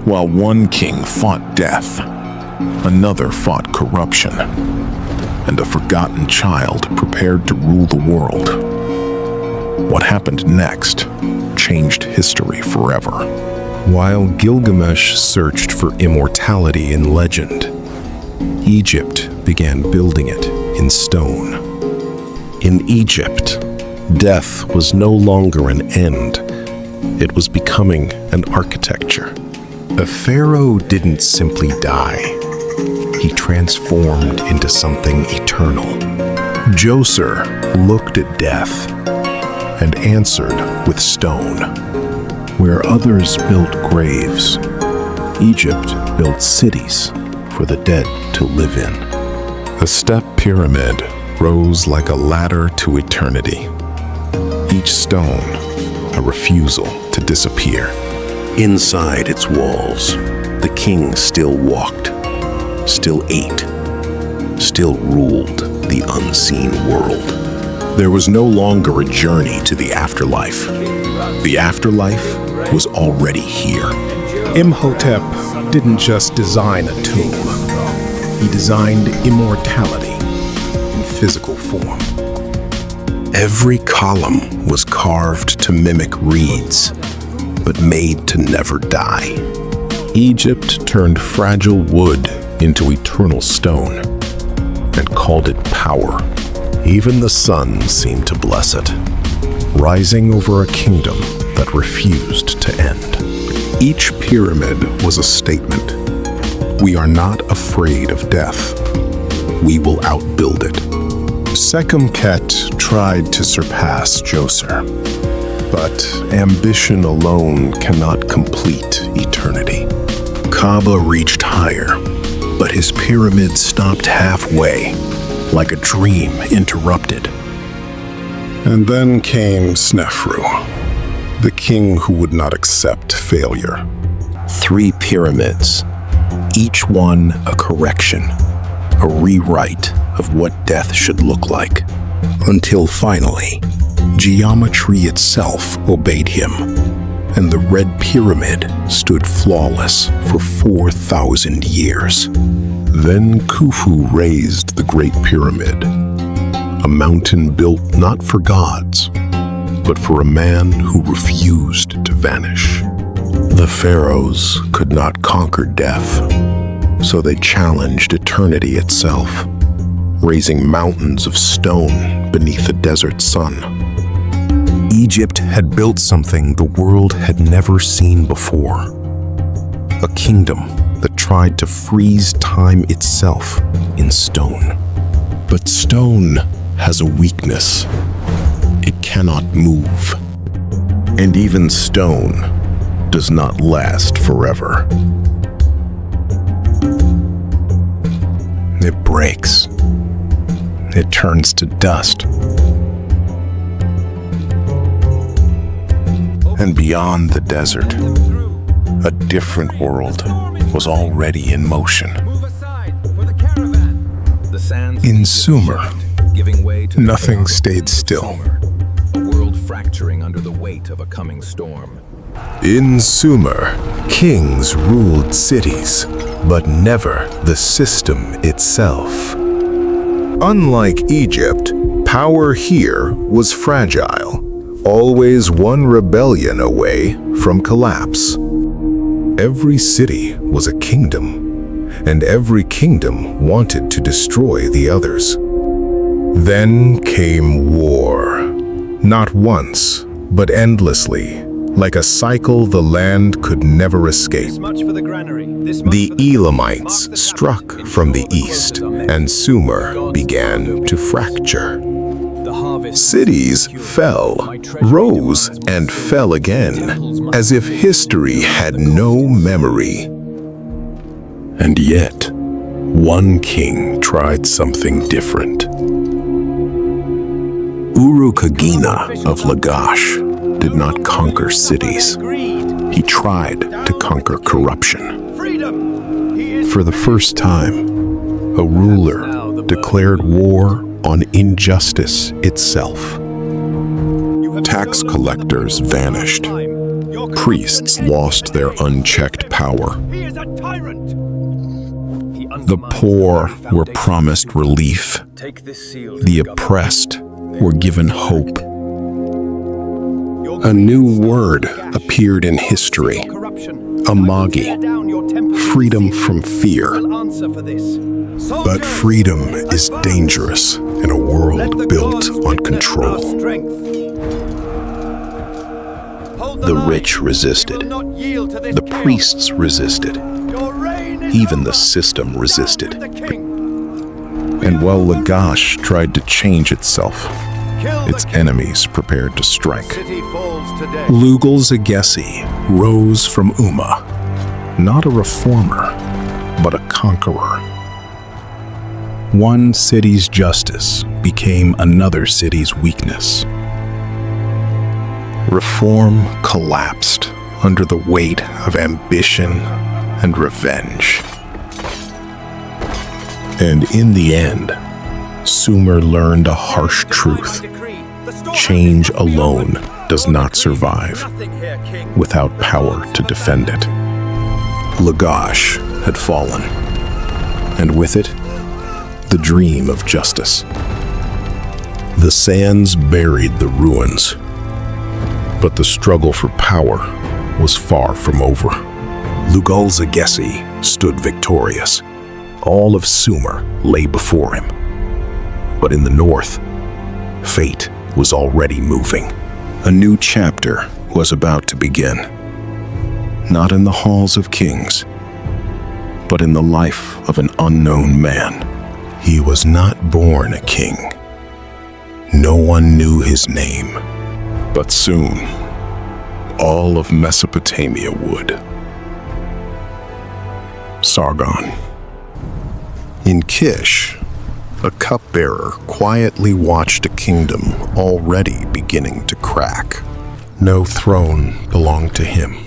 While one king fought death, another fought corruption, and a forgotten child prepared to rule the world. What happened next changed history forever. While Gilgamesh searched for immortality in legend, Egypt began building it in stone. In Egypt, death was no longer an end. It was becoming an architecture. A pharaoh didn't simply die. He transformed into something eternal. Djoser looked at death and answered with stone. Where others built graves, Egypt built cities for the dead to live in. The step pyramid rose like a ladder to eternity. Each stone, a refusal to disappear. Inside its walls, the king still walked, still ate, still ruled the unseen world. There was no longer a journey to the afterlife. The afterlife was already here. Imhotep didn't just design a tomb. He designed immortality in physical form. Every column was carved to mimic reeds, but made to never die. Egypt turned fragile wood into eternal stone and called it power. Even the sun seemed to bless it, rising over a kingdom that refused to end. Each pyramid was a statement. We are not afraid of death. We will outbuild it. Sekhem-Ket tried to surpass Djoser, but ambition alone cannot complete eternity. Kaaba reached higher, but his pyramid stopped halfway, like a dream interrupted. And then came Snefru, the king who would not accept failure. 3 pyramids, each one a correction, a rewrite of what death should look like, until finally, geometry itself obeyed him, and the Red Pyramid stood flawless for 4,000 years. Then Khufu raised the Great Pyramid, a mountain built not for gods, but for a man who refused to vanish. The pharaohs could not conquer death, so they challenged eternity itself, raising mountains of stone beneath a desert sun. Egypt had built something the world had never seen before. A kingdom that tried to freeze time itself in stone. But stone has a weakness. It cannot move. And even stone does not last forever. It breaks. It turns to dust. And beyond the desert, a different world was already in motion. In Sumer, nothing stayed still. A world fracturing under the weight of a coming storm. In Sumer, kings ruled cities, but never the system itself. Unlike Egypt, power here was fragile, always one rebellion away from collapse. Every city was a kingdom, and every kingdom wanted to destroy the others. Then came war. Not once, but endlessly, like a cycle the land could never escape. The Elamites struck from the east, and Sumer began to fracture. Cities fell, rose, and fell again, as if history had no memory. And yet, one king tried something different. Urukagina of Lagash did not conquer cities. He tried to conquer corruption. For the first time, a ruler declared war on injustice itself. Tax collectors vanished. priests lost their unchecked power. He is a tyrant! The poor were promised relief. The oppressed were given hope. A new word appeared in history, amagi, freedom from fear. But freedom is dangerous in a world built on control. The rich resisted. The priests resisted. Even the system resisted. And while Lagash tried to change itself, its enemies prepared to strike. Lugal-Zagessi rose from Umma, not a reformer, but a conqueror. One city's justice became another city's weakness. Reform collapsed under the weight of ambition and revenge. And in the end, Sumer learned a harsh truth. Change alone does not survive without power to defend it. Lagash had fallen, and with it, the dream of justice. The sands buried the ruins, but the struggle for power was far from over. Lugal-Zagessi stood victorious. All of Sumer lay before him. But in the north, fate was already moving. A new chapter was about to begin. Not in the halls of kings, but in the life of an unknown man. He was not born a king. No one knew his name. But soon, all of Mesopotamia would. Sargon. In Kish, a cupbearer quietly watched a kingdom already beginning to crack. No throne belonged to him.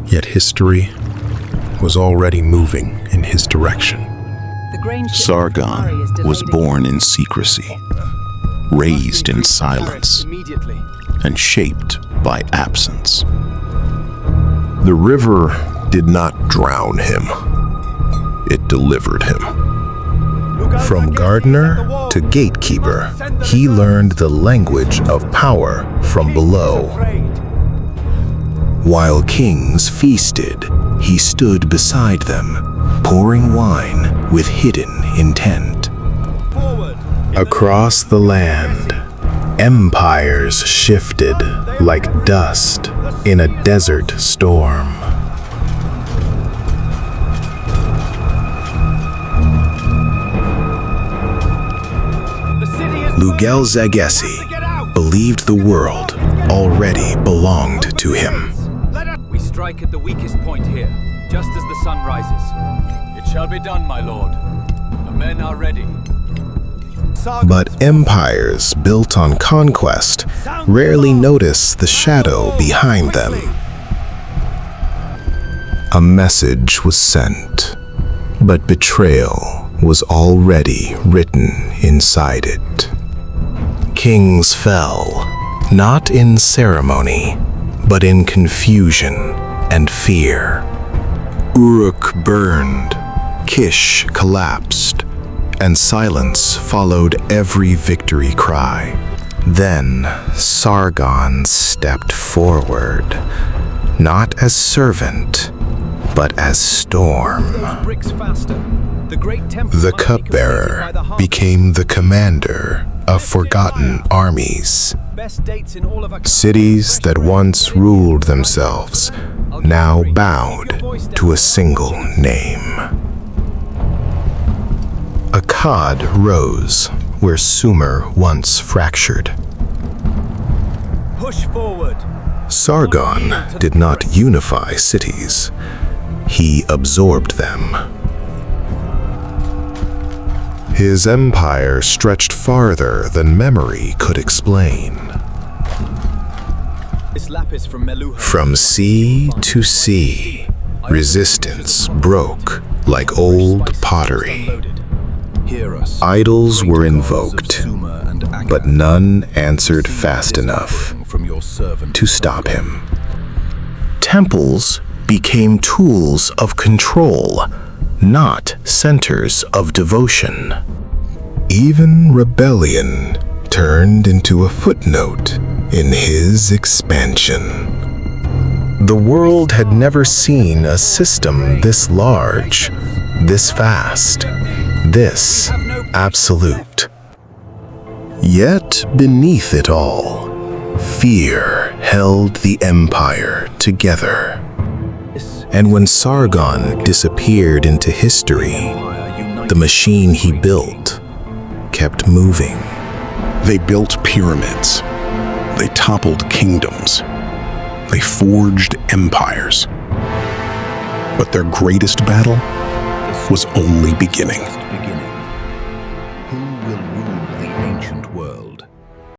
Yet history was already moving in his direction. Sargon was born in secrecy, raised in silence, and shaped by absence. The river did not drown him. It delivered him. From gardener to gatekeeper, he learned the language of power from below. While kings feasted, he stood beside them, pouring wine with hidden intent. Across the land, empires shifted like dust in a desert storm. Lugal-Zagessi believed the world already belonged to him. We strike at the weakest point here, just as the sun rises. It shall be done, my lord. The men are ready. But empires built on conquest rarely notice the shadow behind them. A message was sent, but betrayal was already written inside it. Kings fell, not in ceremony, but in confusion and fear. Uruk burned, Kish collapsed, and silence followed every victory cry. Then Sargon stepped forward, not as servant, but as storm. The cupbearer became the commander of forgotten armies. Cities that once ruled themselves now bowed to a single name. Akkad rose where Sumer once fractured. Push forward. Sargon did not unify cities. He absorbed them. His empire stretched farther than memory could explain. From sea to sea, resistance broke like old pottery. Idols were invoked, but none answered fast enough to stop him. temples became tools of control, not centers of devotion. Even rebellion turned into a footnote in his expansion. The world had never seen a system this large, this vast, this absolute. Yet beneath it all, fear held the empire together. And when Sargon disappeared into history, the machine he built kept moving. They built pyramids. They toppled kingdoms. They forged empires. But their greatest battle was only beginning.